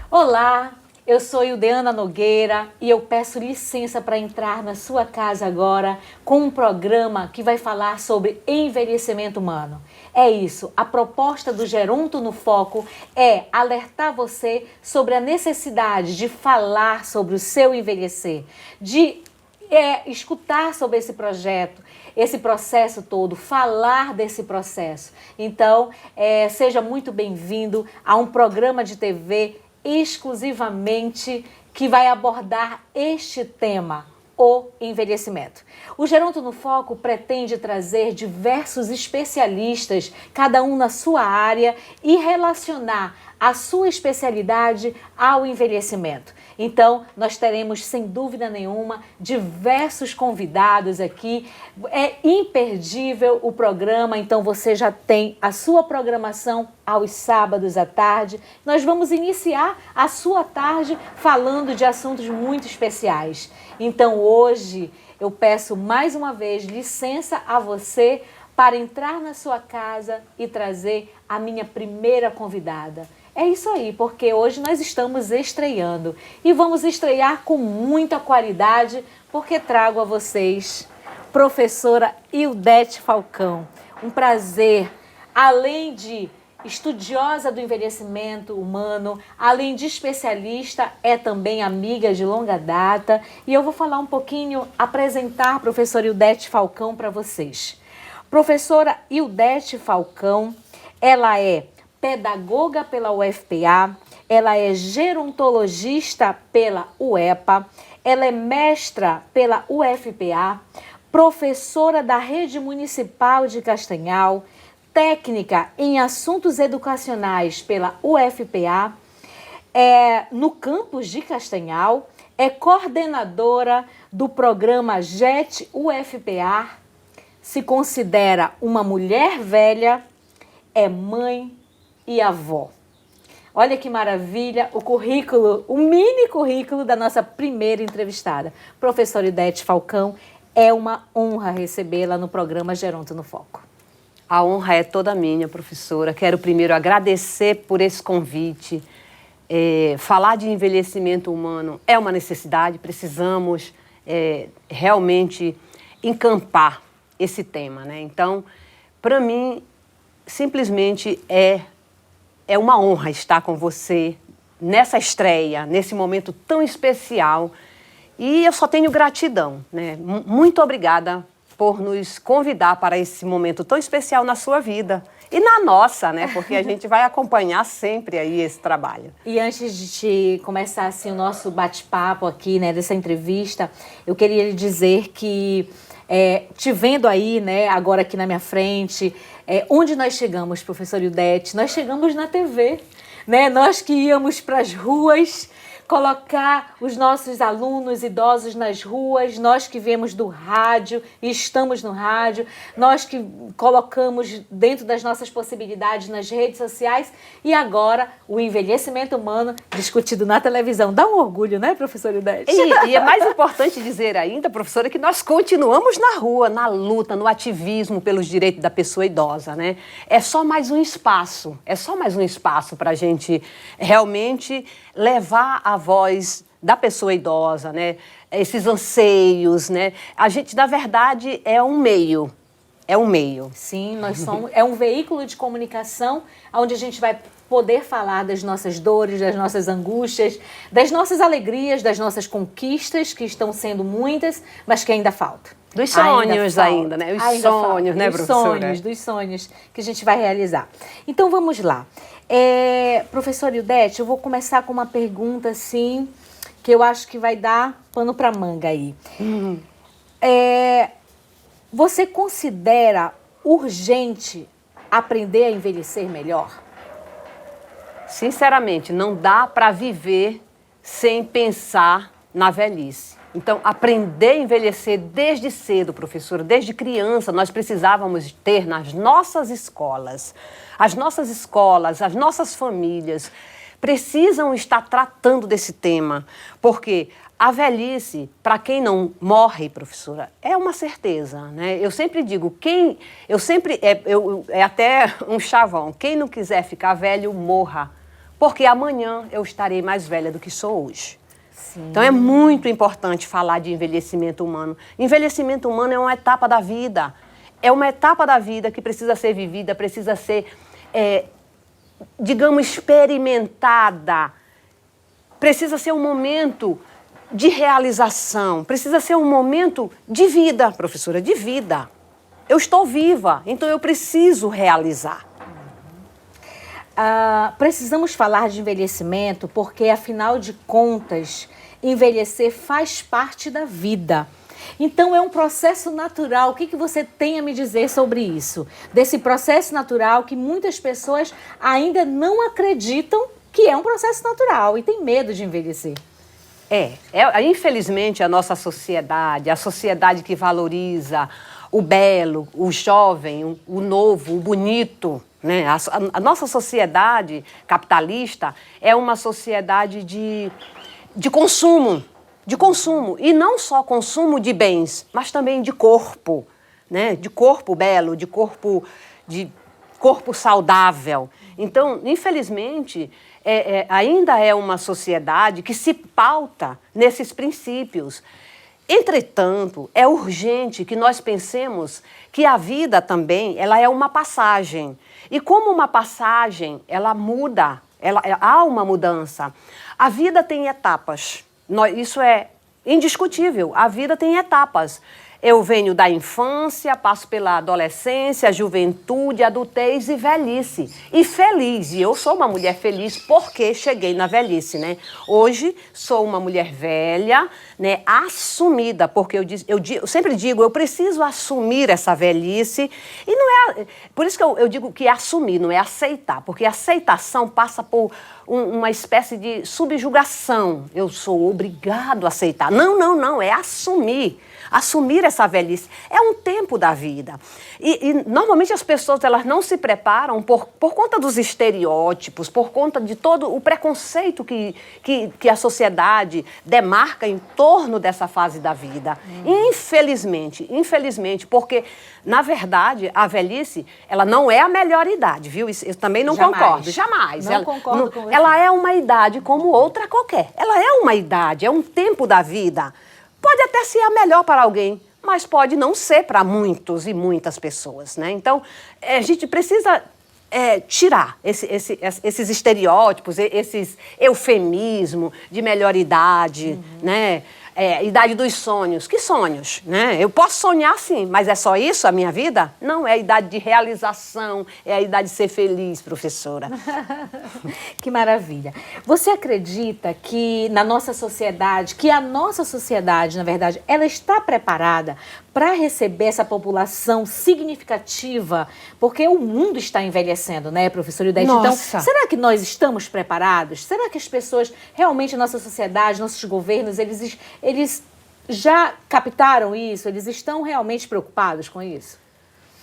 Olá, eu sou Ildeana Nogueira e eu peço licença para entrar na sua casa agora com um programa que vai falar sobre envelhecimento humano. É isso, a proposta do Geronto no Foco é alertar você sobre a necessidade de falar sobre o seu envelhecer, de escutar sobre esse projeto, esse processo todo, falar desse processo. Então, seja muito bem-vindo a um programa de TV exclusivamente que vai abordar este tema, o envelhecimento. O Geronto no Foco pretende trazer diversos especialistas, cada um na sua área, e relacionar a sua especialidade ao envelhecimento. Então, nós teremos, sem dúvida nenhuma, diversos convidados aqui. É imperdível o programa, então você já tem a sua programação aos sábados à tarde. Nós vamos iniciar a sua tarde falando de assuntos muito especiais. Então, hoje, eu peço mais uma vez licença a você para entrar na sua casa e trazer a minha primeira convidada. É isso aí, porque hoje nós estamos estreando e vamos estrear com muita qualidade, porque trago a vocês professora Ildete Falcão. Um prazer, além de estudiosa do envelhecimento humano, além de especialista, é também amiga de longa data. E eu vou falar um pouquinho, apresentar a professora Ildete Falcão para vocês. Professora Ildete Falcão, ela é pedagoga pela UFPA, ela é gerontologista pela UEPA, ela é mestra pela UFPA, professora da Rede Municipal de Castanhal, técnica em assuntos educacionais pela UFPA, no campus de Castanhal, é coordenadora do programa JET UFPA, se considera uma mulher velha, é mãe e avó. Olha que maravilha o currículo, o mini currículo da nossa primeira entrevistada. Professora Ildete Falcão, é uma honra recebê-la no programa Geronto no Foco. A honra é toda minha, professora. Quero primeiro agradecer por esse convite. Falar de envelhecimento humano é uma necessidade, precisamos realmente encampar esse tema, né? Então, para mim, simplesmente é uma honra estar com você nessa estreia, nesse momento tão especial. E eu só tenho gratidão, né? Muito obrigada por nos convidar para esse momento tão especial na sua vida. E na nossa, né? Porque a gente vai acompanhar sempre aí esse trabalho. E antes de começar assim, o nosso bate-papo aqui, né, dessa entrevista, eu queria lhe dizer que, te vendo aí, né, agora aqui na minha frente, onde nós chegamos, professora Ildete? Nós chegamos na TV, né? Nós que íamos para as ruas colocar os nossos alunos idosos nas ruas, nós que viemos do rádio e estamos no rádio, nós que colocamos dentro das nossas possibilidades nas redes sociais e agora o envelhecimento humano discutido na televisão. Dá um orgulho, né, professora Ildete? E é mais importante dizer ainda, professora, que nós continuamos na rua, na luta, no ativismo pelos direitos da pessoa idosa, né? É só mais um espaço para a gente realmente levar a voz da pessoa idosa, né? Esses anseios, né? A gente, na verdade, é um meio. Sim, nós somos, é um veículo de comunicação onde a gente vai poder falar das nossas dores, das nossas angústias, das nossas alegrias, das nossas conquistas, que estão sendo muitas, mas que ainda faltam. Dos sonhos ainda, né? Os sonhos, né, professora? Dos sonhos que a gente vai realizar. Então, vamos lá. Professora Ildete, eu vou começar com uma pergunta, assim, que eu acho que vai dar pano para manga aí. Você considera urgente aprender a envelhecer melhor? Sinceramente, não dá para viver sem pensar na velhice. Então, aprender a envelhecer desde cedo, professora, desde criança, nós precisávamos ter nas nossas escolas. As nossas famílias precisam estar tratando desse tema, porque a velhice, para quem não morre, professora, é uma certeza, né? Eu sempre digo, é até um chavão, quem não quiser ficar velho, morra, porque amanhã eu estarei mais velha do que sou hoje. Sim. Então é muito importante falar de envelhecimento humano. Envelhecimento humano é uma etapa da vida, que precisa ser vivida, precisa ser, digamos, experimentada, precisa ser um momento de realização, precisa ser um momento de vida, professora, de vida. Eu estou viva, então eu preciso realizar. Precisamos falar de envelhecimento porque, afinal de contas, envelhecer faz parte da vida. Então, é um processo natural. O que você tem a me dizer sobre isso? Desse processo natural que muitas pessoas ainda não acreditam que é um processo natural e tem medo de envelhecer. Infelizmente, a nossa sociedade, a sociedade que valoriza o belo, o jovem, o novo, o bonito, né? A nossa sociedade capitalista é uma sociedade de consumo, e não só consumo de bens, mas também de corpo, né? De corpo belo, de corpo saudável. Então, infelizmente, ainda é uma sociedade que se pauta nesses princípios. Entretanto, é urgente que nós pensemos que a vida também ela é uma passagem. E como uma passagem, ela muda, há uma mudança. A vida tem etapas. Isso é indiscutível. A vida tem etapas. Eu venho da infância, passo pela adolescência, juventude, adultez e velhice. E feliz. E eu sou uma mulher feliz porque cheguei na velhice, né? Hoje sou uma mulher velha, né? Assumida, porque eu sempre digo, eu preciso assumir essa velhice. E não é... Por isso que eu digo que é assumir, não é aceitar. Porque a aceitação passa por uma espécie de subjugação. Eu sou obrigado a aceitar. Não, é assumir. Assumir essa velhice. É um tempo da vida. E normalmente as pessoas elas não se preparam por conta dos estereótipos, por conta de todo o preconceito que a sociedade demarca em torno dessa fase da vida. Infelizmente, porque, na verdade, a velhice, ela não é a melhor idade, viu? Isso, eu também não concordo. Jamais. Não concordo com você. Ela é uma idade como outra qualquer. Ela é uma idade, é um tempo da vida. Pode até ser a melhor para alguém, mas pode não ser para muitos e muitas pessoas, né? Então, a gente precisa tirar esses estereótipos, esses eufemismos de melhor idade, né? Idade dos sonhos. Que sonhos, né? Eu posso sonhar sim, mas é só isso a minha vida? Não, é a idade de realização, é a idade de ser feliz, professora. Que maravilha. Você acredita que a nossa sociedade, na verdade, ela está preparada para receber essa população significativa? Porque o mundo está envelhecendo, né, professora Ildete? Então, será que nós estamos preparados? Será que as pessoas, realmente, a nossa sociedade, nossos governos, eles já captaram isso? Eles estão realmente preocupados com isso?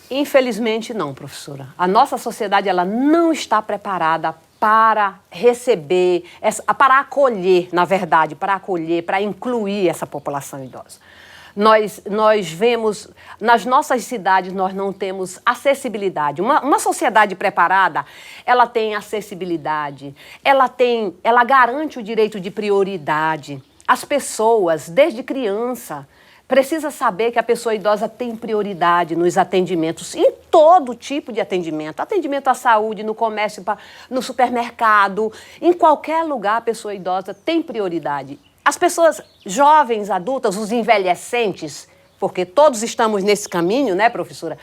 Infelizmente não, professora. A nossa sociedade ela não está preparada para receber, para acolher, na verdade, para incluir essa população idosa. Nós vemos, nas nossas cidades, nós não temos acessibilidade. Uma sociedade preparada, ela tem acessibilidade, ela garante o direito de prioridade. As pessoas, desde criança, precisam saber que a pessoa idosa tem prioridade nos atendimentos, em todo tipo de atendimento. Atendimento à saúde, no comércio, no supermercado, em qualquer lugar a pessoa idosa tem prioridade. As pessoas jovens, adultas, os envelhecentes, porque todos estamos nesse caminho, né, professora?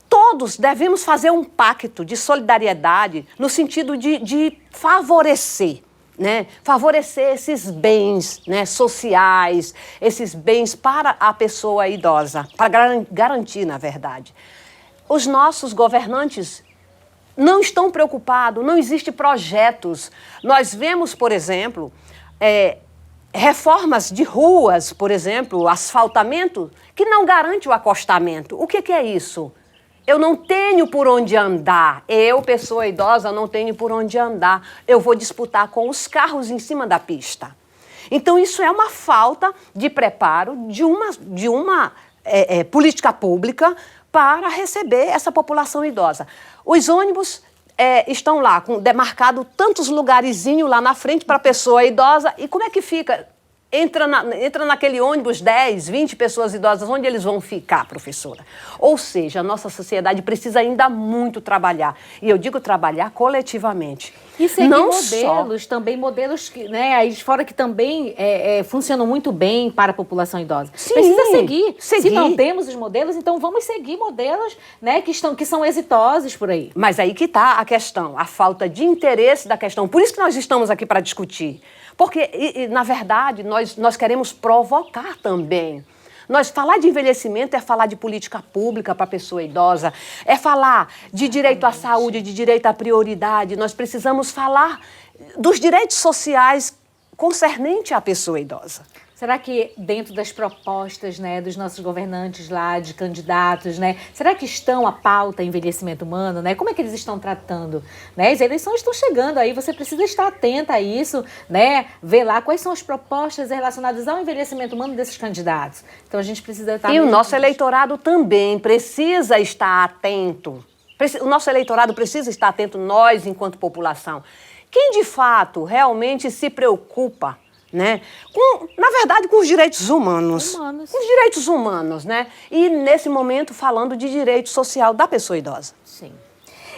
Todos devemos fazer um pacto de solidariedade no sentido de favorecer, né? Favorecer esses bens, né, sociais, esses bens para a pessoa idosa, para garantir, na verdade. Os nossos governantes não estão preocupados, não existem projetos. Nós vemos, por exemplo, reformas de ruas, por exemplo, asfaltamento, que não garante o acostamento. O que é isso? Eu não tenho por onde andar. Eu, pessoa idosa, não tenho por onde andar. Eu vou disputar com os carros em cima da pista. Então, isso é uma falta de preparo de uma política pública para receber essa população idosa. Os ônibus estão lá, demarcado tantos lugarzinhos lá na frente para a pessoa idosa. E como é que fica? Entra naquele ônibus 10, 20 pessoas idosas, onde eles vão ficar, professora? Ou seja, a nossa sociedade precisa ainda muito trabalhar. E eu digo trabalhar coletivamente. E seguir modelos, também modelos que, né, aí de fora que também funcionam muito bem para a população idosa. Sim, precisa seguir. Se não temos os modelos, então vamos seguir modelos, né, que são exitosos por aí. Mas aí que está a questão, a falta de interesse da questão. Por isso que nós estamos aqui para discutir. Porque, na verdade, nós queremos provocar também. Falar de envelhecimento é falar de política pública para a pessoa idosa, é falar de direito à saúde, de direito à prioridade. Nós precisamos falar dos direitos sociais concernente à pessoa idosa. Será que dentro das propostas, né, dos nossos governantes lá, de candidatos, né, será que estão a pauta envelhecimento humano, né? Como é que eles estão tratando? Né? As eleições estão chegando aí, você precisa estar atenta a isso, né? Ver lá quais são as propostas relacionadas ao envelhecimento humano desses candidatos. Então a gente precisa estar... E o nosso eleitorado também precisa estar atento. O nosso eleitorado precisa estar atento, nós, enquanto população. Quem de fato realmente se preocupa, né? Na verdade, com os direitos humanos. Com os direitos humanos, né? E, nesse momento, falando de direito social da pessoa idosa. Sim.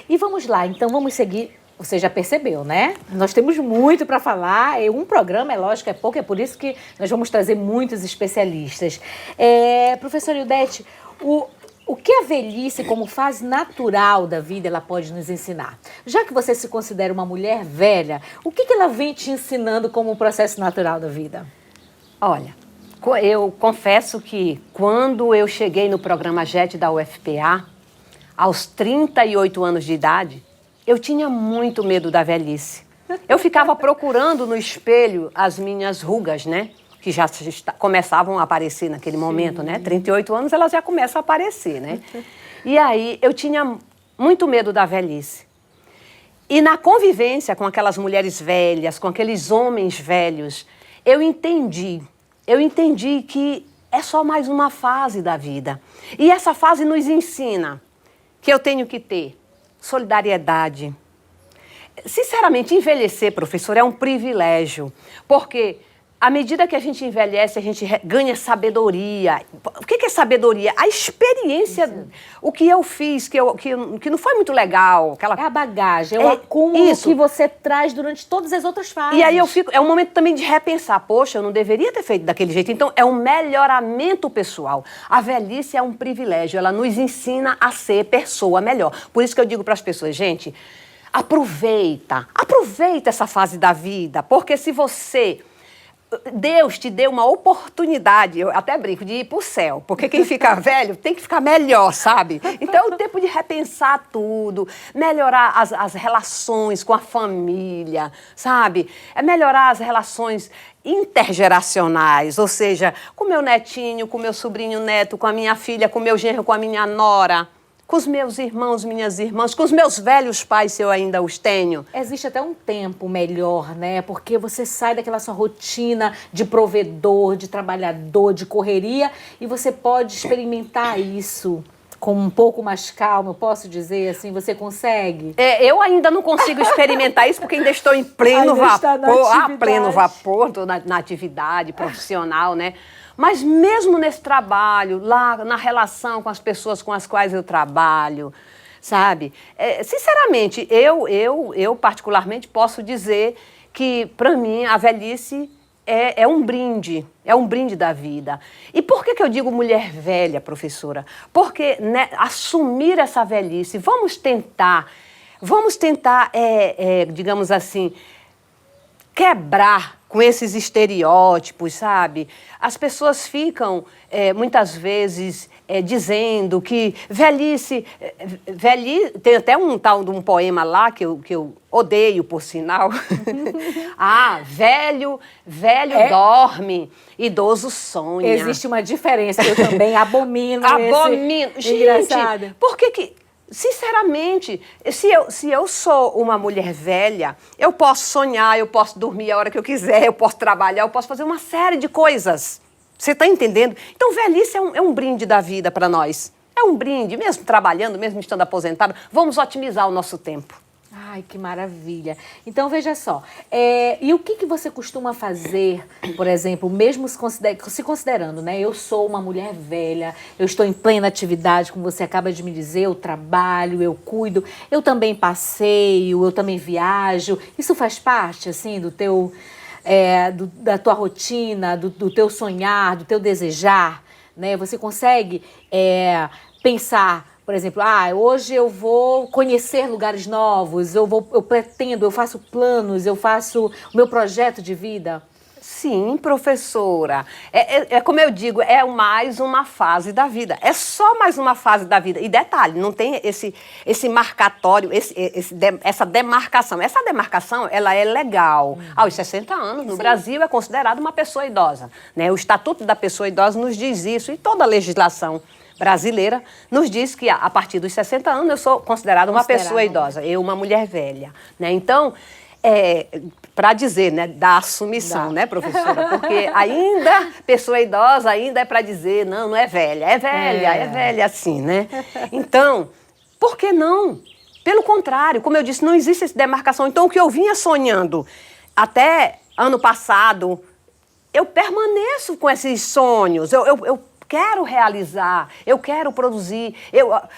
E vamos lá, então vamos seguir. Você já percebeu, né? Nós temos muito para falar. Um programa, é lógico, é pouco, é por isso que nós vamos trazer muitos especialistas. Professora Ildete, o que a velhice, como fase natural da vida, ela pode nos ensinar? Já que você se considera uma mulher velha, o que ela vem te ensinando como um processo natural da vida? Olha, eu confesso que quando eu cheguei no programa JET da UFPA, aos 38 anos de idade, eu tinha muito medo da velhice. Eu ficava procurando no espelho as minhas rugas, né? Que já começavam a aparecer naquele momento, né? 38 anos, elas já começam a aparecer, né? E aí, eu tinha muito medo da velhice. E na convivência com aquelas mulheres velhas, com aqueles homens velhos, eu entendi que é só mais uma fase da vida. E essa fase nos ensina que eu tenho que ter solidariedade. Sinceramente, envelhecer, professor, é um privilégio, porque à medida que a gente envelhece, a gente ganha sabedoria. O que é sabedoria? A experiência, isso. O que eu fiz, que não foi muito legal. É a bagagem, é o acúmulo que você traz durante todas as outras fases. E aí é um momento também de repensar. Poxa, eu não deveria ter feito daquele jeito. Então, é um melhoramento pessoal. A velhice é um privilégio, ela nos ensina a ser pessoa melhor. Por isso que eu digo para as pessoas, gente, aproveita essa fase da vida, porque se você... Deus te deu uma oportunidade, eu até brinco, de ir para o céu, porque quem fica velho tem que ficar melhor, sabe? Então é o tempo de repensar tudo, melhorar as relações com a família, sabe? É melhorar as relações intergeracionais, ou seja, com meu netinho, com meu sobrinho neto, com a minha filha, com meu genro, com a minha nora, com os meus irmãos, minhas irmãs, com os meus velhos pais, se eu ainda os tenho. Existe até um tempo melhor, né? Porque você sai daquela sua rotina de provedor, de trabalhador, de correria, e você pode experimentar isso com um pouco mais calma, eu posso dizer assim, você consegue? Eu ainda não consigo experimentar isso, porque ainda estou em pleno vapor, estou na atividade profissional, né? Mas mesmo nesse trabalho, lá na relação com as pessoas com as quais eu trabalho, sabe? Sinceramente, eu particularmente posso dizer que, para mim, a velhice é um brinde da vida. E por que eu digo mulher velha, professora? Porque, né, assumir essa velhice, vamos tentar, digamos assim, quebrar com esses estereótipos, sabe? As pessoas ficam, muitas vezes, dizendo que tem até um tal de um poema lá que eu odeio, por sinal. Velho dorme, idoso sonha. Existe uma diferença, eu também abomino. Abomino. Gente, engraçado. por que... Sinceramente, se eu sou uma mulher velha, eu posso sonhar, eu posso dormir a hora que eu quiser, eu posso trabalhar, eu posso fazer uma série de coisas. Você está entendendo? Então, velhice é um brinde da vida para nós. É um brinde, mesmo trabalhando, mesmo estando aposentado, vamos otimizar o nosso tempo. Ai, que maravilha. Então, veja só, e o que você costuma fazer, por exemplo, mesmo se considerando, né? Eu sou uma mulher velha, eu estou em plena atividade, como você acaba de me dizer, eu trabalho, eu cuido, eu também passeio, eu também viajo. Isso faz parte, assim, do teu, da tua rotina, do teu sonhar, do teu desejar, né? Você consegue pensar... Por exemplo, hoje eu vou conhecer lugares novos, eu pretendo, eu faço planos, eu faço o meu projeto de vida. Sim, professora. É como eu digo, é mais uma fase da vida. É só mais uma fase da vida. E detalhe, não tem esse marcatório, essa demarcação. Essa demarcação, ela é legal. Aos 60 anos, no Brasil, é considerado uma pessoa idosa, né? O Estatuto da Pessoa Idosa nos diz isso, e toda a legislação brasileira nos diz que a partir dos 60 anos eu sou considerada uma pessoa idosa, eu uma mulher velha, né? Então, para dizer, né, da assumição, né, professora? Porque ainda, pessoa idosa ainda é para dizer, não é velha, é velha assim, né? Então, por que não? Pelo contrário, como eu disse, não existe essa demarcação. Então, o que eu vinha sonhando até ano passado, eu permaneço com esses sonhos, eu quero realizar, eu quero produzir.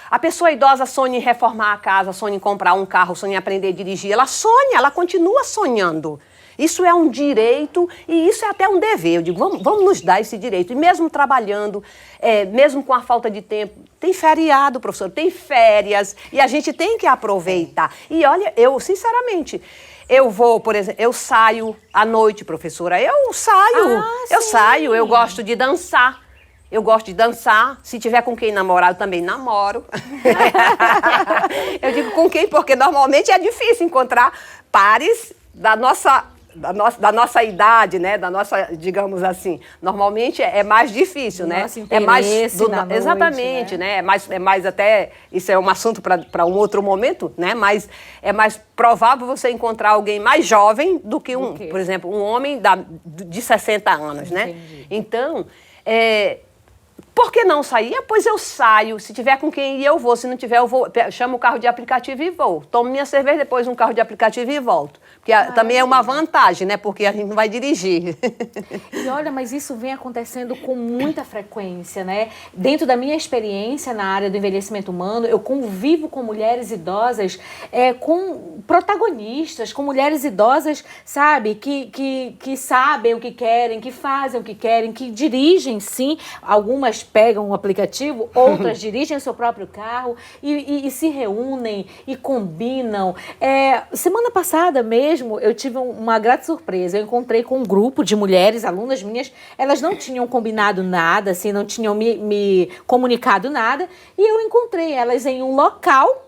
A pessoa idosa sonha em reformar a casa, sonha em comprar um carro, sonha em aprender a dirigir. Ela sonha, ela continua sonhando. Isso é um direito e isso é até um dever. Eu digo, vamos nos dar esse direito. E mesmo trabalhando, mesmo com a falta de tempo, tem feriado, professor, tem férias e a gente tem que aproveitar. E olha, eu, sinceramente... Eu vou, por exemplo, eu saio à noite, professora. Eu saio, eu gosto de dançar. Eu gosto de dançar. Se tiver com quem namorar, eu também namoro. Eu digo com quem, porque normalmente é difícil encontrar pares da nossa idade, né? Da nossa, digamos assim. Normalmente é mais difícil, né? É mais exatamente, né? É mais até, isso é um assunto para um outro momento, né? Mas é mais provável você encontrar alguém mais jovem do que por exemplo, um homem de 60 anos, né? Entendi. Então, por que não sair? Pois eu saio. Se tiver com quem ir, eu vou. Se não tiver, eu vou. Chamo o carro de aplicativo e vou. Tomo minha cerveja, depois um carro de aplicativo e volto. Porque também é uma vantagem, né? Porque a gente não vai dirigir. E olha, mas isso vem acontecendo com muita frequência, né? Dentro da minha experiência na área do envelhecimento humano, eu convivo com mulheres idosas, com protagonistas, com mulheres idosas, sabe? Que sabem o que querem, que fazem o que querem, que dirigem, sim. Algumas pegam o aplicativo, outras dirigem o seu próprio carro e se reúnem e combinam. Semana passada mesmo, eu tive uma grata surpresa. Eu encontrei com um grupo de mulheres, alunas minhas, elas não tinham combinado nada, assim, não tinham me comunicado nada, e eu encontrei elas em um local,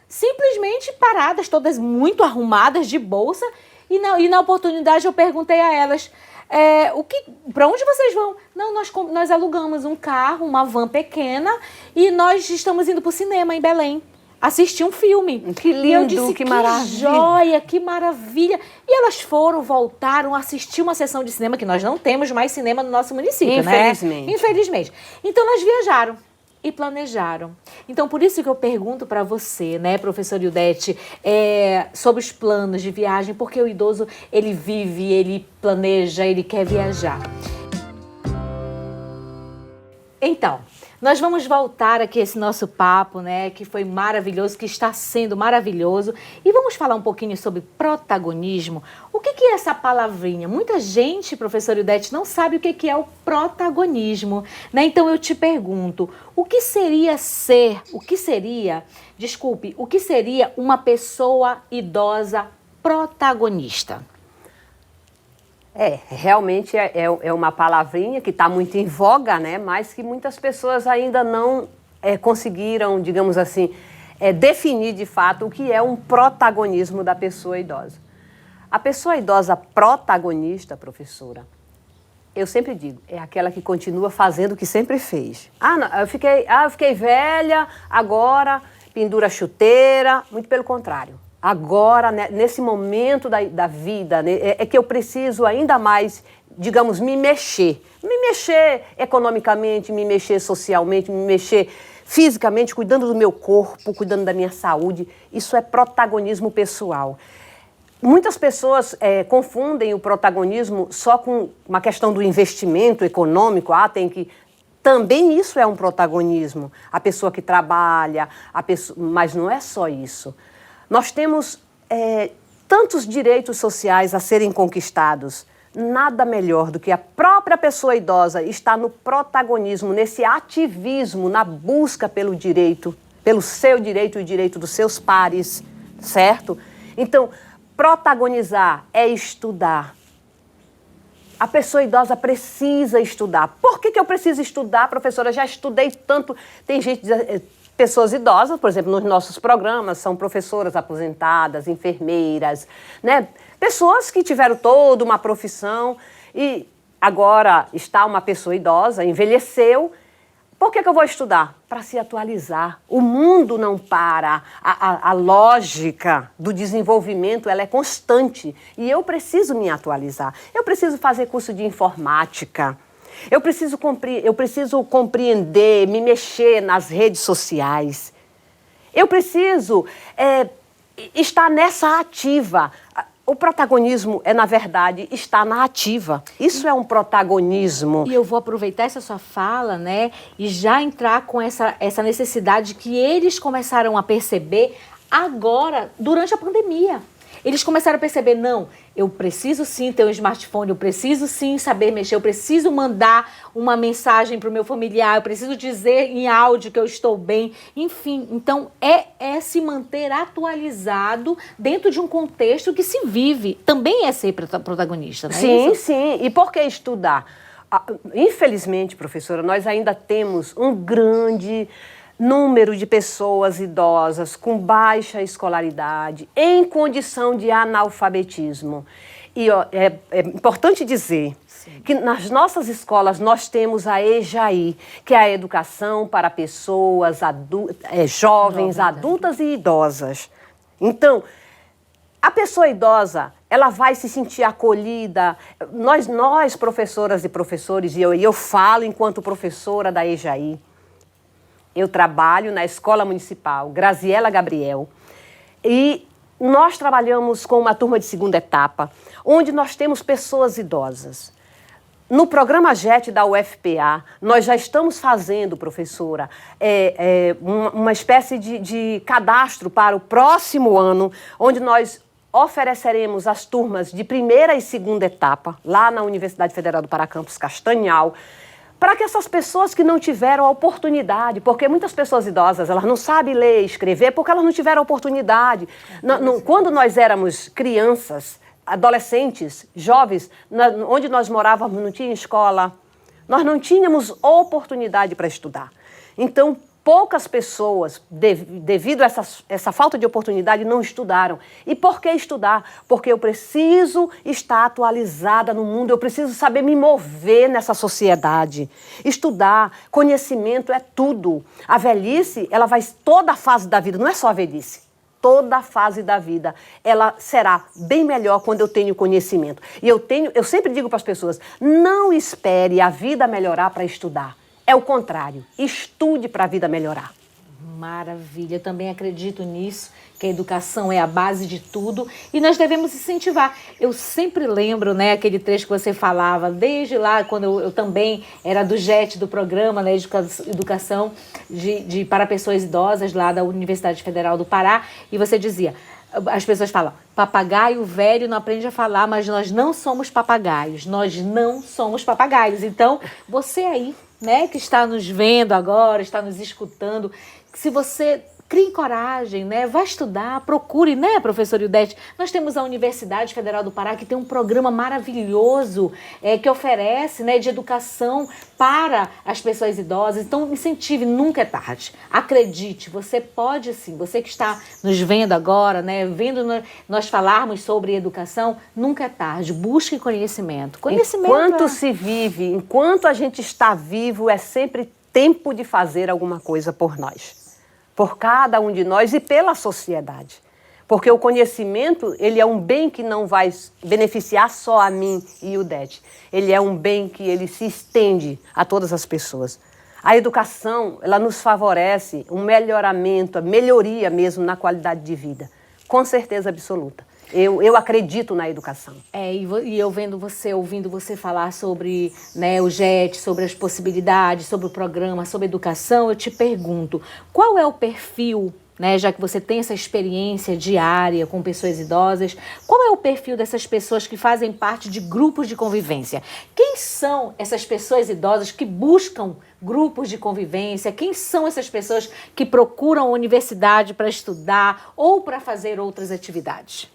simplesmente paradas, todas muito arrumadas, de bolsa, e na oportunidade eu perguntei a elas... para onde vocês vão? Não, nós alugamos um carro, uma van pequena, e nós estamos indo para o cinema em Belém assistir um filme. Que lindo, e eu disse, que maravilha. Joia, que maravilha. E elas voltaram, assistir uma sessão de cinema, que nós não temos mais cinema no nosso município, infelizmente. Né? Infelizmente. Então, elas viajaram e planejaram. Então, por isso que eu pergunto para você, né, professora Ildete, sobre os planos de viagem, porque o idoso, ele vive, ele planeja, ele quer viajar. Então, nós vamos voltar aqui a esse nosso papo, né, que foi maravilhoso, que está sendo maravilhoso, e vamos falar um pouquinho sobre protagonismo. O que é essa palavrinha? Muita gente, professora Ildete, não sabe o que é o protagonismo, né? Então eu te pergunto, o que seria uma pessoa idosa protagonista? Realmente é uma palavrinha que está muito em voga, né? Mas que muitas pessoas ainda não conseguiram, digamos assim, definir de fato o que é um protagonismo da pessoa idosa. A pessoa idosa protagonista, professora, eu sempre digo, é aquela que continua fazendo o que sempre fez. Não, eu fiquei velha, agora pendura a chuteira, muito pelo contrário. Agora, né, nesse momento da vida, né, é que eu preciso ainda mais, digamos, me mexer. Me mexer economicamente, me mexer socialmente, me mexer fisicamente, cuidando do meu corpo, cuidando da minha saúde. Isso é protagonismo pessoal. Muitas pessoas confundem o protagonismo só com uma questão do investimento econômico. Também isso é um protagonismo. A pessoa que trabalha, mas não é só isso. Nós temos tantos direitos sociais a serem conquistados. Nada melhor do que a própria pessoa idosa estar no protagonismo, nesse ativismo, na busca pelo direito, pelo seu direito e o direito dos seus pares, certo? Então, protagonizar é estudar. A pessoa idosa precisa estudar. Por que eu preciso estudar, professora? Já estudei tanto. Tem pessoas idosas, por exemplo, nos nossos programas, são professoras aposentadas, enfermeiras, né? Pessoas que tiveram toda uma profissão e agora está uma pessoa idosa, envelheceu. Por que eu vou estudar? Para se atualizar. O mundo não para. A lógica do desenvolvimento ela é constante e eu preciso me atualizar. Eu preciso fazer curso de informática. Eu preciso compreender, me mexer nas redes sociais. Eu preciso estar nessa ativa. O protagonismo na verdade, estar na ativa. Isso é um protagonismo. E eu vou aproveitar essa sua fala, né, e já entrar com essa necessidade que eles começaram a perceber agora, durante a pandemia. Eles começaram a perceber, não, eu preciso sim ter um smartphone, eu preciso sim saber mexer, eu preciso mandar uma mensagem para o meu familiar, eu preciso dizer em áudio que eu estou bem, enfim. Então, é se manter atualizado dentro de um contexto que se vive. Também é ser protagonista, não é isso? Sim. E por que estudar? Infelizmente, professora, nós ainda temos um grande número de pessoas idosas com baixa escolaridade, em condição de analfabetismo. E é importante dizer que nas nossas escolas nós temos a EJAI, que é a Educação para Pessoas Jovens, Adultas e Idosas. Então, a pessoa idosa, ela vai se sentir acolhida. Nós professoras e professores, e eu falo enquanto professora da EJAI, eu trabalho na Escola Municipal Graziela Gabriel e nós trabalhamos com uma turma de segunda etapa, onde nós temos pessoas idosas. No programa JET da UFPA, nós já estamos fazendo, professora, uma espécie de cadastro para o próximo ano, onde nós ofereceremos as turmas de primeira e segunda etapa, lá na Universidade Federal do Pará, campus Castanhal, para que essas pessoas que não tiveram a oportunidade, porque muitas pessoas idosas, elas não sabem ler e escrever porque elas não tiveram a oportunidade. Quando nós éramos crianças, adolescentes, jovens, onde nós morávamos não tinha escola, nós não tínhamos oportunidade para estudar. Então, poucas pessoas, devido a essa falta de oportunidade, não estudaram. E por que estudar? Porque eu preciso estar atualizada no mundo, eu preciso saber me mover nessa sociedade. Estudar, conhecimento é tudo. A velhice, ela vai toda a fase da vida, não é só a velhice. Toda a fase da vida, ela será bem melhor quando eu tenho conhecimento. E eu sempre digo para as pessoas, não espere a vida melhorar para estudar. É o contrário, estude para a vida melhorar. Maravilha, eu também acredito nisso, que a educação é a base de tudo e nós devemos incentivar. Eu sempre lembro, né, aquele trecho que você falava, desde lá, quando eu também era do JET, do programa, né, Educação para Pessoas Idosas, lá da Universidade Federal do Pará, e você dizia, as pessoas falam, papagaio velho não aprende a falar, mas nós não somos papagaios, nós não somos papagaios. Então, você aí né, que está nos vendo agora, está nos escutando, se você crie coragem, né? Vai estudar, procure, né, professor Ildete? Nós temos a Universidade Federal do Pará, que tem um programa maravilhoso que oferece, né, de educação para as pessoas idosas. Então, incentive, nunca é tarde. Acredite, você pode sim. Você que está nos vendo agora, né, vendo nós falarmos sobre educação, nunca é tarde. Busque conhecimento. Enquanto se vive, enquanto a gente está vivo, é sempre tempo de fazer alguma coisa por nós. Por cada um de nós e pela sociedade. Porque o conhecimento, ele é um bem que não vai beneficiar só a mim e o Dete. Ele é um bem que ele se estende a todas as pessoas. A educação, ela nos favorece um melhoramento, a melhoria mesmo na qualidade de vida. Com certeza absoluta. Eu acredito na educação. E eu ouvindo você falar sobre, né, o JET, sobre as possibilidades, sobre o programa, sobre educação, eu te pergunto, qual é o perfil, né, já que você tem essa experiência diária com pessoas idosas, qual é o perfil dessas pessoas que fazem parte de grupos de convivência? Quem são essas pessoas idosas que buscam grupos de convivência? Quem são essas pessoas que procuram a universidade para estudar ou para fazer outras atividades?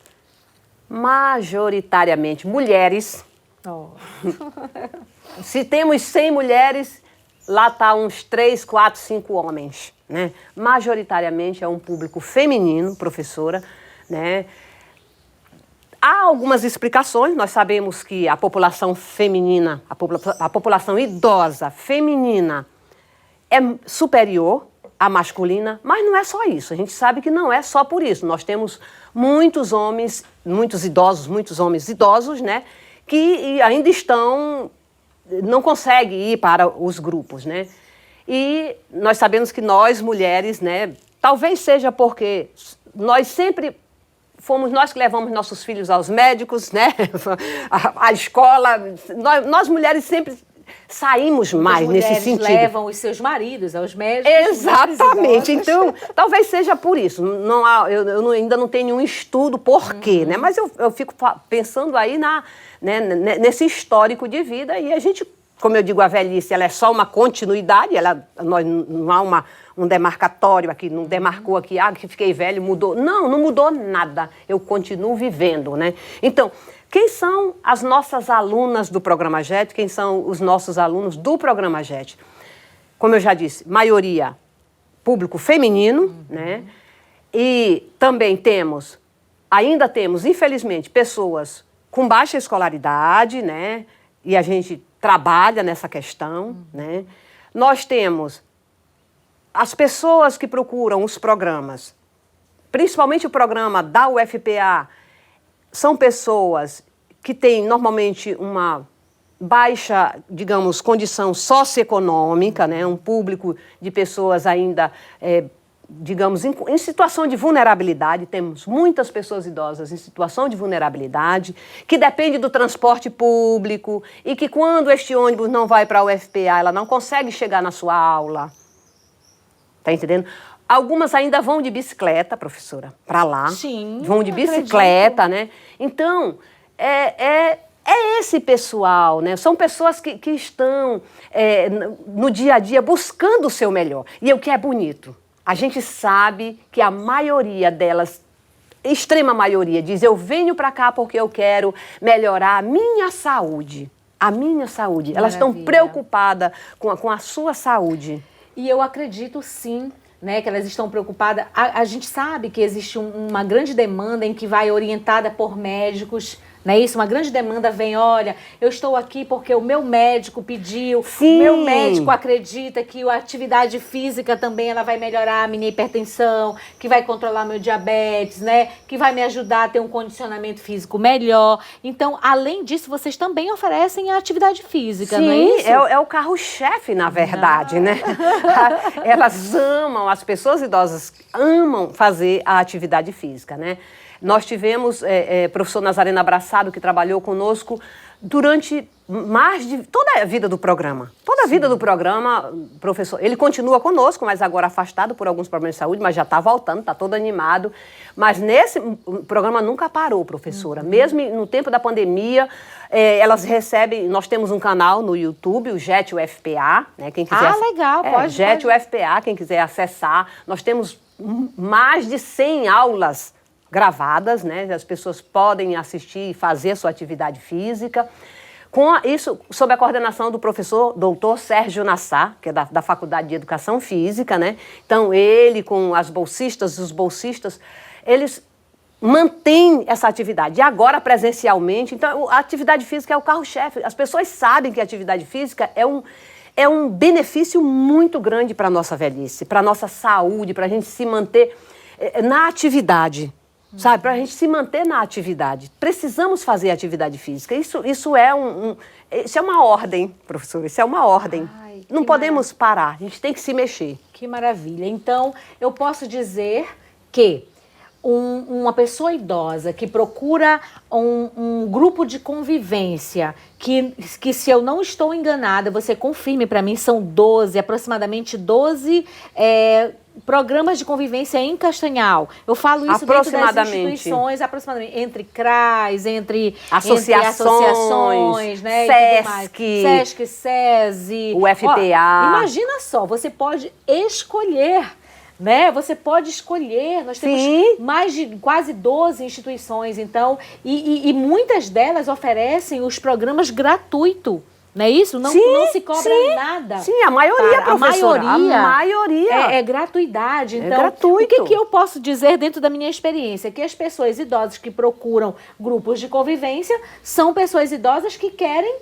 Majoritariamente mulheres. Oh. Se temos 100 mulheres, lá está uns 3, 4, 5 homens, né? Majoritariamente é um público feminino, professora, né? Há algumas explicações. Nós sabemos que a população feminina, a população idosa feminina é superior à masculina, mas não é só isso. A gente sabe que não é só por isso. Nós temos muitos homens, muitos homens idosos, né, que ainda não conseguem ir para os grupos, né? E nós sabemos que nós, mulheres, né, talvez seja porque nós sempre fomos nós que levamos nossos filhos aos médicos, né, à escola. Nós mulheres sempre saímos mais nesse sentido. Levam os seus maridos aos médicos. Exatamente. Então, talvez seja por isso. Eu ainda não tenho nenhum estudo por quê, né? Mas eu fico pensando aí nesse histórico de vida e a gente, como eu digo, a velhice, ela é só uma continuidade, não há um demarcatório aqui, não demarcou aqui, que fiquei velho, mudou. Não mudou nada. Eu continuo vivendo, né? Então, quem são as nossas alunas do Programa JET? Quem são os nossos alunos do Programa JET? Como eu já disse, maioria público feminino, né? E também ainda temos, infelizmente, pessoas com baixa escolaridade, né? E a gente trabalha nessa questão, né? Nós temos as pessoas que procuram os programas, principalmente o programa da UFPA, são pessoas que têm normalmente uma baixa, digamos, condição socioeconômica, né? Um público de pessoas ainda, digamos, em situação de vulnerabilidade. Temos muitas pessoas idosas em situação de vulnerabilidade, que depende do transporte público e que quando este ônibus não vai para a UFPA, ela não consegue chegar na sua aula. Está entendendo? Algumas ainda vão de bicicleta, professora, para lá. Sim, vão de bicicleta, né? Então, é esse pessoal, né? São pessoas que estão no dia a dia buscando o seu melhor. E o que é bonito, a gente sabe que a maioria delas, extrema maioria, diz: eu venho para cá porque eu quero melhorar a minha saúde. A minha saúde. Elas estão preocupadas com a sua saúde. E eu acredito sim, né, que elas estão preocupadas. A gente sabe que existe uma grande demanda em que vai orientada por médicos, não é isso? Uma grande demanda vem, olha, eu estou aqui porque o meu médico pediu, Sim. O meu médico acredita que a atividade física também ela vai melhorar a minha hipertensão, que vai controlar meu diabetes, né? Que vai me ajudar a ter um condicionamento físico melhor. Então, além disso, vocês também oferecem a atividade física, Sim, não é isso? É o carro-chefe, na verdade, né? Elas amam, as pessoas idosas amam fazer a atividade física, né? Nós tivemos professor Nazareno Abraçado, que trabalhou conosco durante mais de toda a vida do programa. Toda a vida do programa, professor, ele continua conosco, mas agora afastado por alguns problemas de saúde, mas já está voltando, está todo animado. Mas o programa nunca parou, professora. Mesmo no tempo da pandemia, elas recebem, nós temos um canal no YouTube, o JET UFPA, né? Quem quiser, legal, pode. JET UFPA, quem quiser acessar. Nós temos mais de 100 aulas gravadas, né? As pessoas podem assistir e fazer sua atividade física. Isso sob a coordenação do professor doutor Sérgio Nassar, que é da Faculdade de Educação Física, né? Então, ele com as bolsistas, os bolsistas, eles mantêm essa atividade. E agora, presencialmente, então, a atividade física é o carro-chefe. As pessoas sabem que a atividade física é um benefício muito grande para a nossa velhice, para a nossa saúde, para a gente se manter na atividade. Sabe, para a gente se manter na atividade. Precisamos fazer atividade física. Isso é uma ordem, professor, isso é uma ordem. Não podemos parar, a gente tem que se mexer. Que maravilha. Então, eu posso dizer que uma pessoa idosa que procura um grupo de convivência, que se eu não estou enganada, você confirme para mim, são aproximadamente 12 programas de convivência em Castanhal. Eu falo isso dentro das instituições, aproximadamente, entre CRAs, entre associações, né, Sesc, SESI, UFPA. Imagina só, você pode escolher, né? Você pode escolher. Nós temos mais de quase 12 instituições, então, e muitas delas oferecem os programas gratuitos. Não é isso? Não se cobra nada. Sim, a maioria, professora. A maioria. É gratuidade. Então, gratuito. O que eu posso dizer dentro da minha experiência? Que as pessoas idosas que procuram grupos de convivência são pessoas idosas que querem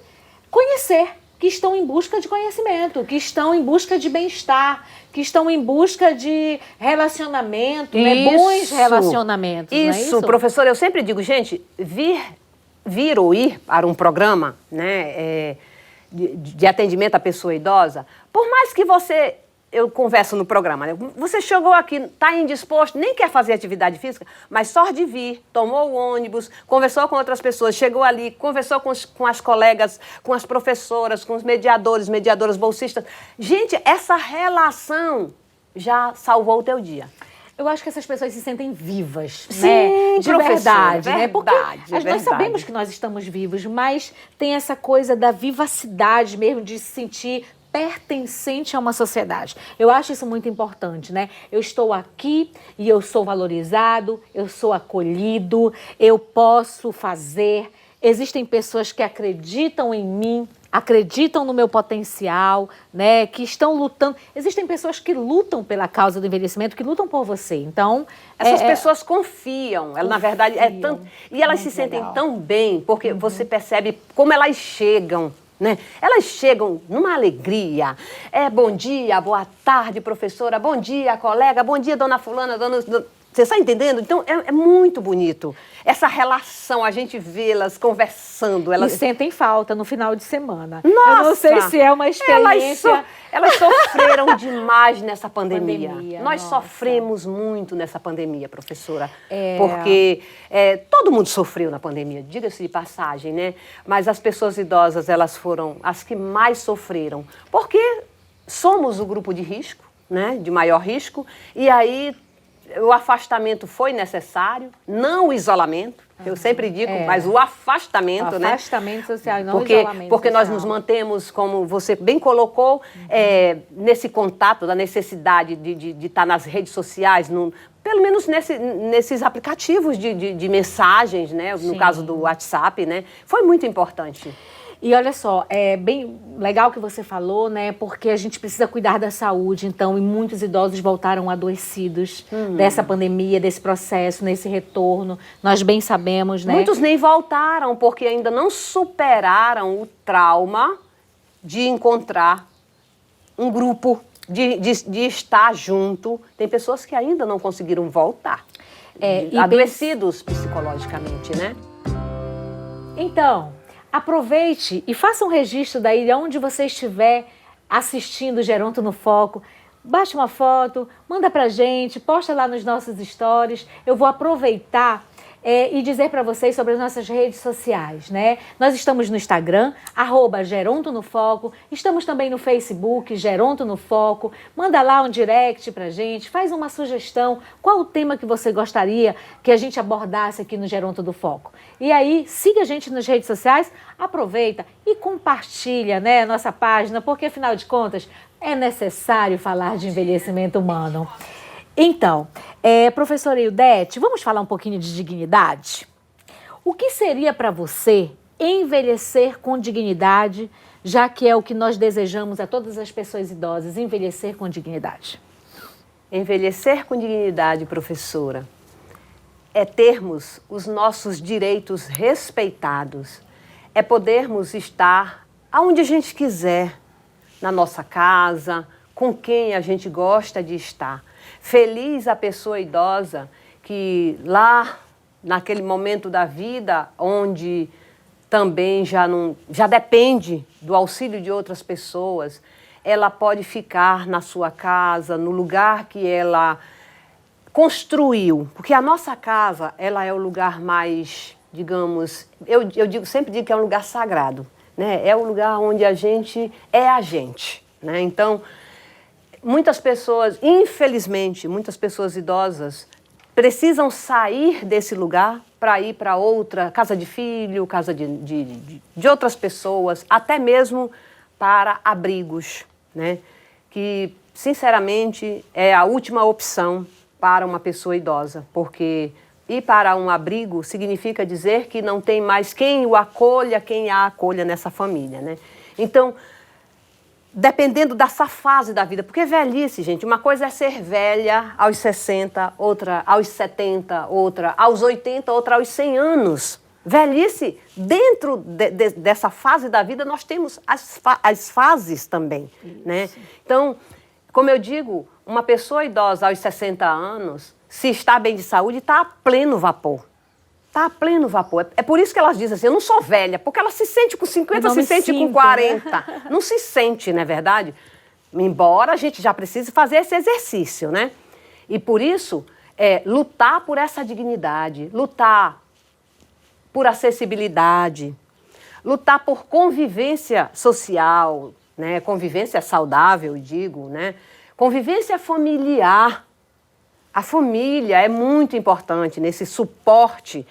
conhecer, que estão em busca de conhecimento, que estão em busca de bem-estar, que estão em busca de relacionamento, né? Bons relacionamentos. Isso, não é isso, professora, eu sempre digo, gente, vir ou ir para um programa, né, de atendimento à pessoa idosa, por mais que eu converso no programa, né? Você chegou aqui, está indisposto, nem quer fazer atividade física, mas só de vir, tomou o ônibus, conversou com outras pessoas, chegou ali, conversou com as colegas, com as professoras, com os mediadoras bolsistas. Gente, essa relação já salvou o teu dia. Eu acho que essas pessoas se sentem vivas, sim, né? De verdade, né? Porque nós sabemos que nós estamos vivos, mas tem essa coisa da vivacidade mesmo, de se sentir pertencente a uma sociedade. Eu acho isso muito importante, né? Eu estou aqui e eu sou valorizado, eu sou acolhido, eu posso fazer. Existem pessoas que acreditam em mim, acreditam no meu potencial, né, que estão lutando. Existem pessoas que lutam pela causa do envelhecimento, que lutam por você. Então, essas pessoas confiam. Ela, na verdade, e elas se sentem tão bem, porque você percebe como elas chegam, né? Elas chegam numa alegria. Bom dia, boa tarde, professora, bom dia, colega, bom dia, dona fulana, Você está entendendo? Então, é muito bonito. Essa relação, a gente vê-las conversando. E sentem falta no final de semana. Nossa! Eu não sei se é uma experiência... Elas sofreram demais nessa pandemia. Nós sofremos muito nessa pandemia, professora. Porque todo mundo sofreu na pandemia, diga-se de passagem, né? Mas as pessoas idosas, elas foram as que mais sofreram. Porque somos o grupo de risco, né? De maior risco. E aí... o afastamento foi necessário, não o isolamento, eu sempre digo, mas o afastamento, né? Afastamento social, não o isolamento porque social. Nós nos mantemos, como você bem colocou, nesse contato da necessidade de estar nas redes sociais, pelo menos nesses aplicativos de mensagens, né? No caso do WhatsApp, né? Foi muito importante. E olha só, é bem legal que você falou, né? Porque a gente precisa cuidar da saúde, então, e muitos idosos voltaram adoecidos dessa pandemia, desse processo, nesse retorno. Nós bem sabemos, né? Muitos nem voltaram, porque ainda não superaram o trauma de encontrar um grupo, de estar junto. Tem pessoas que ainda não conseguiram voltar, adoecidos psicologicamente, né? Então... aproveite e faça um registro daí de onde você estiver assistindo o Geronto no Foco. Baixe uma foto, manda pra gente, posta lá nos nossos stories. Eu vou aproveitar e dizer para vocês sobre as nossas redes sociais, né? Nós estamos no Instagram, @Geronto no Foco, estamos também no Facebook, Geronto no Foco. Manda lá um direct pra gente, faz uma sugestão, qual o tema que você gostaria que a gente abordasse aqui no Geronto do Foco. E aí, siga a gente nas redes sociais, aproveita e compartilha, né, a nossa página, porque afinal de contas é necessário falar de envelhecimento humano. Então, professora Ildete, vamos falar um pouquinho de dignidade? O que seria para você envelhecer com dignidade, já que é o que nós desejamos a todas as pessoas idosas, envelhecer com dignidade? Envelhecer com dignidade, professora, é termos os nossos direitos respeitados, é podermos estar aonde a gente quiser, na nossa casa, com quem a gente gosta de estar. Feliz a pessoa idosa que lá, naquele momento da vida, onde também já depende do auxílio de outras pessoas, ela pode ficar na sua casa, no lugar que ela construiu. Porque a nossa casa, ela é o lugar mais, digamos, sempre digo que é um lugar sagrado, né? É o lugar onde a gente é a gente, né? Então, muitas pessoas, infelizmente, muitas pessoas idosas precisam sair desse lugar para ir para outra, casa de filho, casa de outras pessoas, até mesmo para abrigos, né? Que, sinceramente, é a última opção para uma pessoa idosa, porque ir para um abrigo significa dizer que não tem mais quem o acolha, quem a acolha nessa família, né? Então, dependendo dessa fase da vida, porque velhice, gente, uma coisa é ser velha aos 60, outra aos 70, outra aos 80, outra aos 100 anos. Velhice, dentro dessa fase da vida, nós temos as fases também, né? Então, como eu digo, uma pessoa idosa aos 60 anos, se está bem de saúde, está a pleno vapor. Está a pleno vapor. É por isso que elas dizem assim, eu não sou velha, porque ela se sente com 50, se sente com 40. Né? Não se sente, não é verdade? Embora a gente já precise fazer esse exercício, né? E por isso, lutar por essa dignidade, lutar por acessibilidade, lutar por convivência social, né? Convivência saudável, digo, né? Convivência familiar. A família é muito importante nesse suporte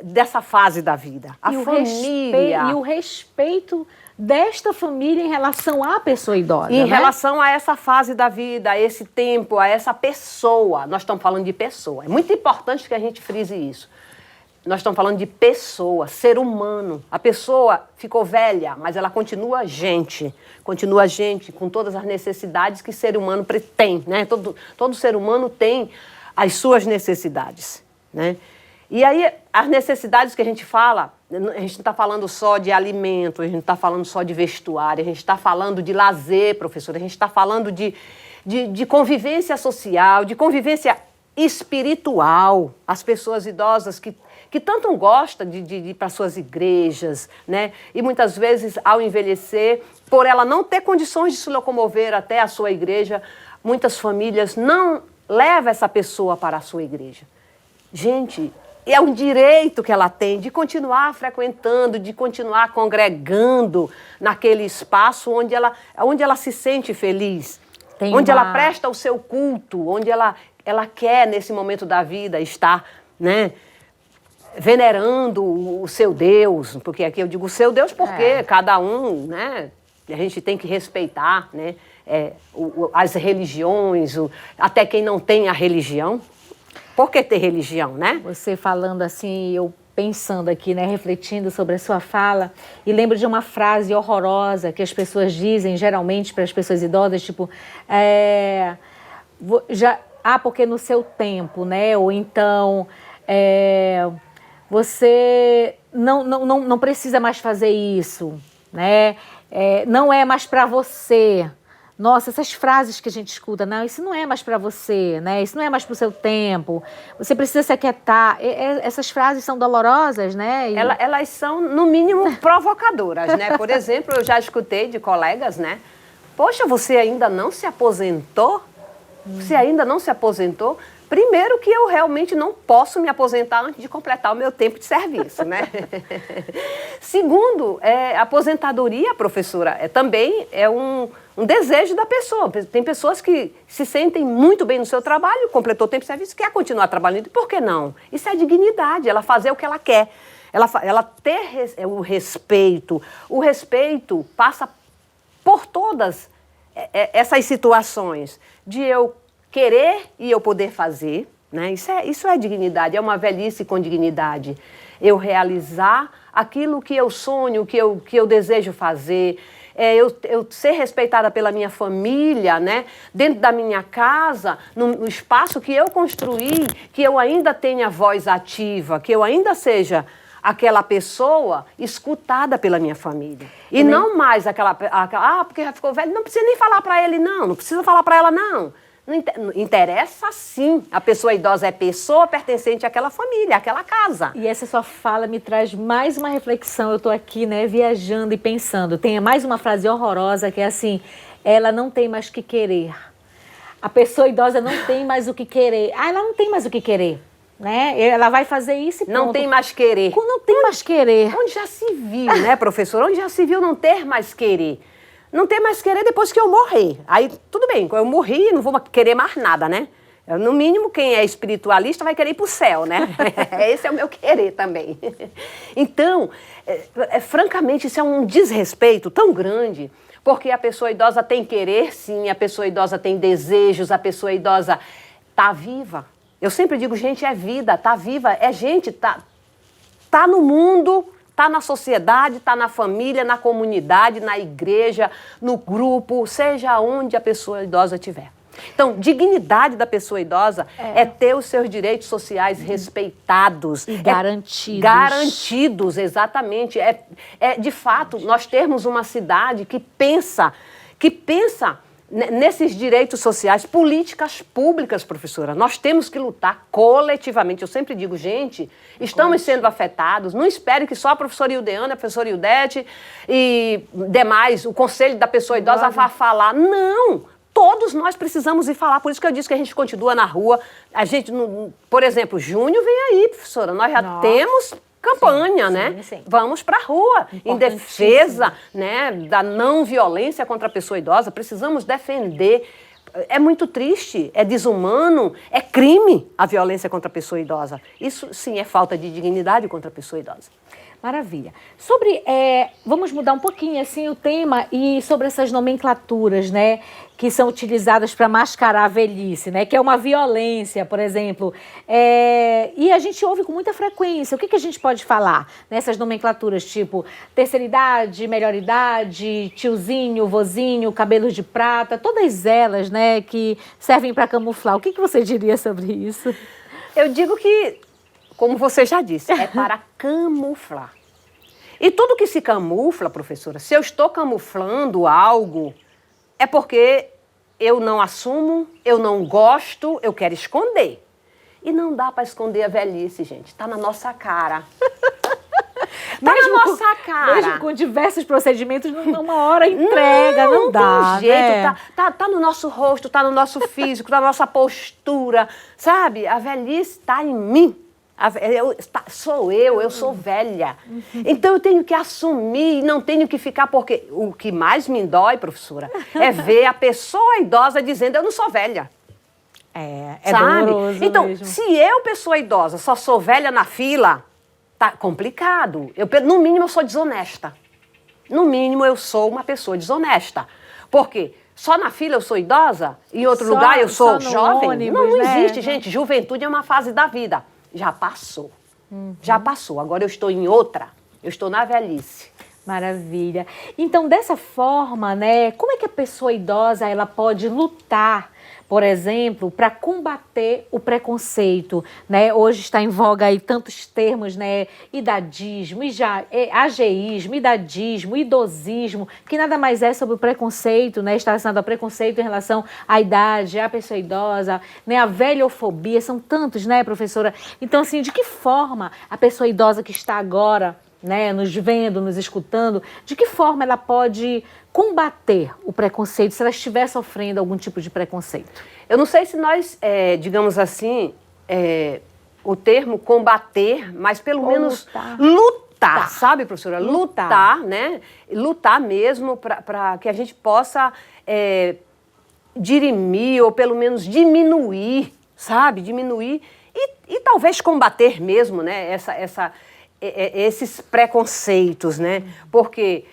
dessa fase da vida. A família. E o respeito desta família em relação à pessoa idosa. Em né? relação a essa fase da vida, a esse tempo, a essa pessoa. Nós estamos falando de pessoa. É muito importante que a gente frise isso. Nós estamos falando de pessoa, ser humano. A pessoa ficou velha, mas ela continua gente com todas as necessidades que o ser humano tem, né? Todo ser humano tem as suas necessidades, né? E aí, as necessidades que a gente fala, a gente não está falando só de alimento, a gente não está falando só de vestuário, a gente está falando de lazer, professora, a gente está falando de convivência social, de convivência espiritual. As pessoas idosas que tanto gostam de ir para suas igrejas, né? E muitas vezes, ao envelhecer, por ela não ter condições de se locomover até a sua igreja, muitas famílias não levam essa pessoa para a sua igreja. Gente, é um direito que ela tem de continuar frequentando, de continuar congregando naquele espaço onde ela se sente feliz, onde ela presta o seu culto, onde ela quer, nesse momento da vida, estar, né, venerando o seu Deus, porque aqui eu digo o seu Deus porque cada um, né, a gente tem que respeitar, né, as religiões, até quem não tem a religião. Por que ter religião, né? Você falando assim, eu pensando aqui, né, refletindo sobre a sua fala, e lembro de uma frase horrorosa que as pessoas dizem, geralmente para as pessoas idosas, tipo, porque no seu tempo, né, ou então, você não precisa mais fazer isso, né, não é mais para você. Nossa, essas frases que a gente escuta, não, isso não é mais para você, né? Isso não é mais para o seu tempo. Você precisa se aquietar. Essas frases são dolorosas, né? Elas são, no mínimo, provocadoras, né? Por exemplo, eu já escutei de colegas, né? Poxa, você ainda não se aposentou? Se ainda não se aposentou, primeiro que eu realmente não posso me aposentar antes de completar o meu tempo de serviço, né? Segundo, aposentadoria, professora, também é um desejo da pessoa. Tem pessoas que se sentem muito bem no seu trabalho, completou o tempo de serviço, quer continuar trabalhando. E por que não? Isso é dignidade, ela fazer o que ela quer. Ela ter o respeito. O respeito passa por todas essas situações de eu querer e eu poder fazer, né? Isso é dignidade, é uma velhice com dignidade. Eu realizar aquilo que eu sonho, que eu desejo fazer, eu ser respeitada pela minha família, né? Dentro da minha casa, no espaço que eu construí, que eu ainda tenha voz ativa, que eu ainda seja aquela pessoa escutada pela minha família. E não mais aquela porque já ficou velho, não precisa nem falar para ele, não precisa falar para ela, não. Não interessa sim, a pessoa idosa é pessoa pertencente àquela família, àquela casa. E essa sua fala me traz mais uma reflexão, eu estou aqui, né, viajando e pensando. Tem mais uma frase horrorosa que é assim, ela não tem mais o que querer. A pessoa idosa não tem mais o que querer. Ela não tem mais o que querer. Né? Ela vai fazer isso e pronto. Não tem mais querer. Não tem mais querer. Onde já se viu, né, professor? Onde já se viu não ter mais querer? Não ter mais querer depois que eu morrer. Aí, tudo bem, quando eu morri, não vou querer mais nada, né? No mínimo, quem é espiritualista vai querer ir para o céu, né? Esse é o meu querer também. Então, francamente, isso é um desrespeito tão grande, porque a pessoa idosa tem querer, sim, a pessoa idosa tem desejos, a pessoa idosa está viva. Eu sempre digo, gente, é vida, tá viva, é gente, tá no mundo, tá na sociedade, tá na família, na comunidade, na igreja, no grupo, seja onde a pessoa idosa estiver. Então, dignidade da pessoa idosa é ter os seus direitos sociais respeitados. E garantidos. Garantidos, exatamente. De fato, nós termos uma cidade que pensa nesses direitos sociais, políticas públicas, professora. Nós temos que lutar coletivamente. Eu sempre digo, gente, estamos sendo afetados. Não espere que só a professora Ildeana, a professora Ildete e demais, o conselho da pessoa idosa vá falar. Não! Todos nós precisamos ir falar. Por isso que eu disse que a gente continua na rua. A gente, por exemplo, junho vem aí, professora. Nós já temos campanha, né? Sim. Vamos para a rua em defesa, né, da não violência contra a pessoa idosa. Precisamos defender. É muito triste, é desumano, é crime a violência contra a pessoa idosa. Isso, sim, é falta de dignidade contra a pessoa idosa. Maravilha. Vamos mudar um pouquinho assim o tema e sobre essas nomenclaturas, né, que são utilizadas para mascarar a velhice, né, que é uma violência, por exemplo. E a gente ouve com muita frequência. O que a gente pode falar nessas nomenclaturas, tipo terceira idade, melhor idade, tiozinho, vozinho, cabelos de prata, todas elas, né, que servem para camuflar. O que você diria sobre isso? Eu digo que, como você já disse, é para camuflar. E tudo que se camufla, professora, se eu estou camuflando algo, é porque eu não assumo, eu não gosto, eu quero esconder. E não dá para esconder a velhice, gente. Está na nossa cara. Está na nossa cara. Mesmo com diversos procedimentos, numa hora entrega, não dá. Tem jeito, né? Tá no nosso rosto, tá no nosso físico, tá na nossa postura, sabe? A velhice está em mim. Eu sou velha. Então eu tenho que assumir, não tenho que ficar, porque o que mais me dói, professora, é ver a pessoa idosa dizendo eu não sou velha. É doloroso então, mesmo. Se eu, pessoa idosa, só sou velha na fila, tá complicado. No mínimo eu sou desonesta. No mínimo eu sou uma pessoa desonesta. Por quê? Só na fila eu sou idosa? Em outro lugar eu sou jovem? Ônibus, não né? existe, gente. Juventude é uma fase da vida. Já passou. Já passou. Agora eu estou em outra. Eu estou na velhice. Maravilha. Então, dessa forma, né, como é que a pessoa idosa ela pode lutar, por exemplo, para combater o preconceito, né? Hoje está em voga aí tantos termos, né? Idadismo, ageísmo, idadismo, idosismo, que nada mais é sobre o preconceito, né? Está relacionado ao preconceito em relação à idade, à pessoa idosa, né? A velhofobia, são tantos, né, professora? Então, assim, de que forma a pessoa idosa que está agora né, nos vendo, nos escutando, de que forma ela pode combater o preconceito se ela estiver sofrendo algum tipo de preconceito? Eu não sei se nós, digamos assim, o termo combater, mas pelo menos lutar, sabe, professora? Lutar, né? Lutar mesmo para que a gente possa dirimir ou pelo menos diminuir, sabe? Diminuir e talvez combater mesmo, né? Esses preconceitos, né? Porque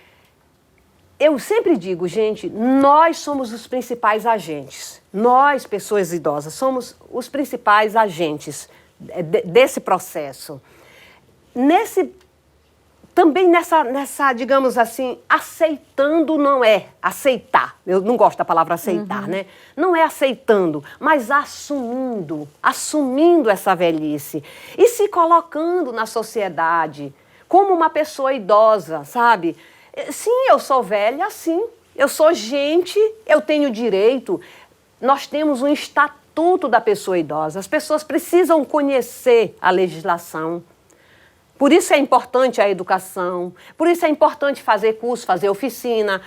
eu sempre digo, gente, nós somos os principais agentes. Nós, pessoas idosas, somos os principais agentes desse processo. Também nessa, digamos assim, aceitando não é aceitar. Eu não gosto da palavra aceitar, né? Não é aceitando, mas assumindo essa velhice e se colocando na sociedade como uma pessoa idosa, sabe? Sim, eu sou velha, sim. Eu sou gente, eu tenho direito. Nós temos um estatuto da pessoa idosa. As pessoas precisam conhecer a legislação. Por isso é importante a educação, por isso é importante fazer curso, fazer oficina.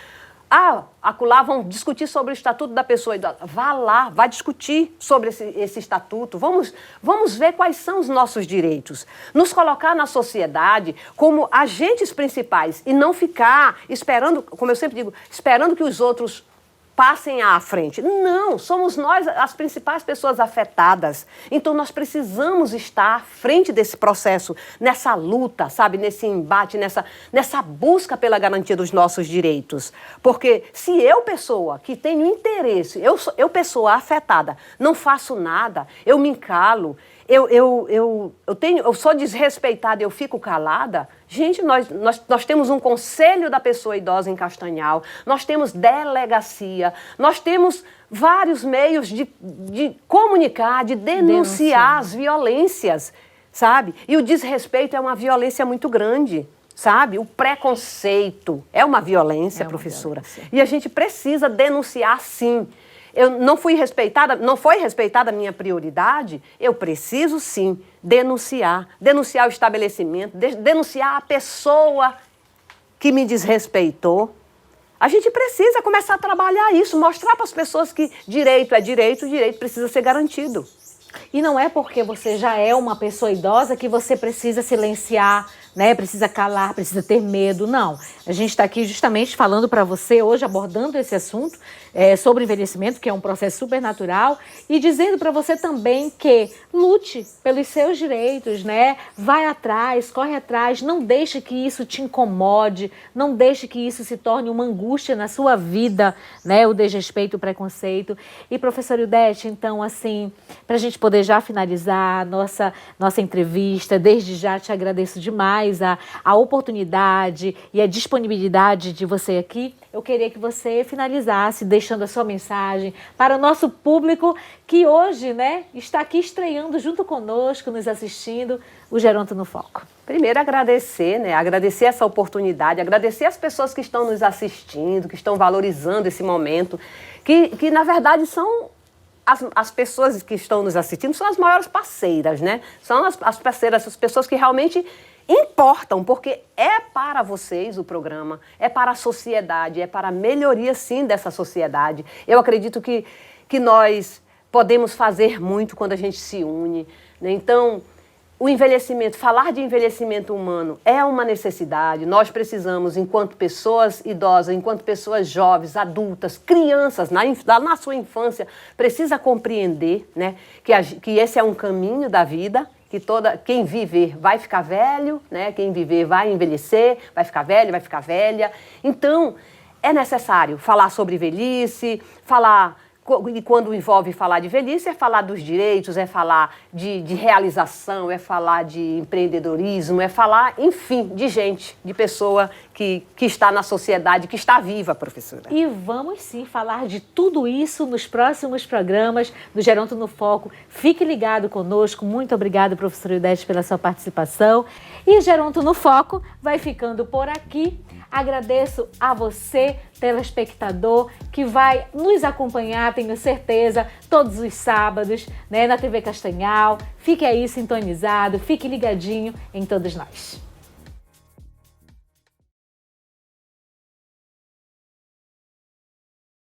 Acolá vão discutir sobre o Estatuto da Pessoa Idosa. Vá lá, vá discutir sobre esse estatuto. Vamos ver quais são os nossos direitos. Nos colocar na sociedade como agentes principais e não ficar esperando, como eu sempre digo, esperando que os outros passem à frente. Não, somos nós as principais pessoas afetadas. Então nós precisamos estar à frente desse processo, nessa luta, sabe, nesse embate, nessa busca pela garantia dos nossos direitos. Porque se eu, pessoa que tenho interesse, eu pessoa afetada, não faço nada, eu me encalo, eu sou desrespeitada, eu fico calada. Gente, nós temos um conselho da pessoa idosa em Castanhal, nós temos delegacia, nós temos vários meios de comunicar, de denunciar as violências, sabe? E o desrespeito é uma violência muito grande, sabe? O preconceito é uma violência, professora. E a gente precisa denunciar, sim. Eu não fui respeitada, não foi respeitada a minha prioridade, eu preciso sim denunciar o estabelecimento, denunciar a pessoa que me desrespeitou. A gente precisa começar a trabalhar isso, mostrar para as pessoas que direito é direito, o direito precisa ser garantido. E não é porque você já é uma pessoa idosa que você precisa silenciar, né? Precisa calar, precisa ter medo. Não. A gente está aqui justamente falando para você hoje, abordando esse assunto sobre envelhecimento, que é um processo super natural, e dizendo para você também que lute pelos seus direitos, né? Vai atrás, corre atrás, não deixe que isso te incomode, não deixe que isso se torne uma angústia na sua vida, né? O desrespeito, o preconceito. E, professora Ildete, então, assim, para a gente poder já finalizar a nossa entrevista, desde já te agradeço demais a oportunidade e a disponibilidade de você aqui. Eu queria que você finalizasse deixando a sua mensagem para o nosso público que hoje, né, está aqui estreando junto conosco, nos assistindo, o Geronto no Foco. Primeiro agradecer, né? Agradecer essa oportunidade, agradecer as pessoas que estão nos assistindo, que estão valorizando esse momento, que na verdade são as pessoas que estão nos assistindo, são as maiores parceiras, né? São as parceiras, as pessoas que realmente importam, porque é para vocês o programa, é para a sociedade, é para a melhoria, sim, dessa sociedade. Eu acredito que nós podemos fazer muito quando a gente se une, né? Então, o envelhecimento, falar de envelhecimento humano é uma necessidade. Nós precisamos, enquanto pessoas idosas, enquanto pessoas jovens, adultas, crianças, na sua infância, precisa compreender, né, que esse é um caminho da vida, que quem viver vai ficar velho, né? Quem viver vai envelhecer, vai ficar velho, vai ficar velha. Então, é necessário falar sobre velhice, e quando envolve falar de velhice, é falar dos direitos, é falar de realização, é falar de empreendedorismo, é falar, enfim, de gente, de pessoa que está na sociedade, que está viva, professora. E vamos sim falar de tudo isso nos próximos programas do Geronto no Foco. Fique ligado conosco. Muito obrigada, professora Ildete, pela sua participação. E Geronto no Foco vai ficando por aqui. Agradeço a você, telespectador, que vai nos acompanhar, tenho certeza, todos os sábados, né, na TV Castanhal. Fique aí sintonizado, fique ligadinho em todos nós.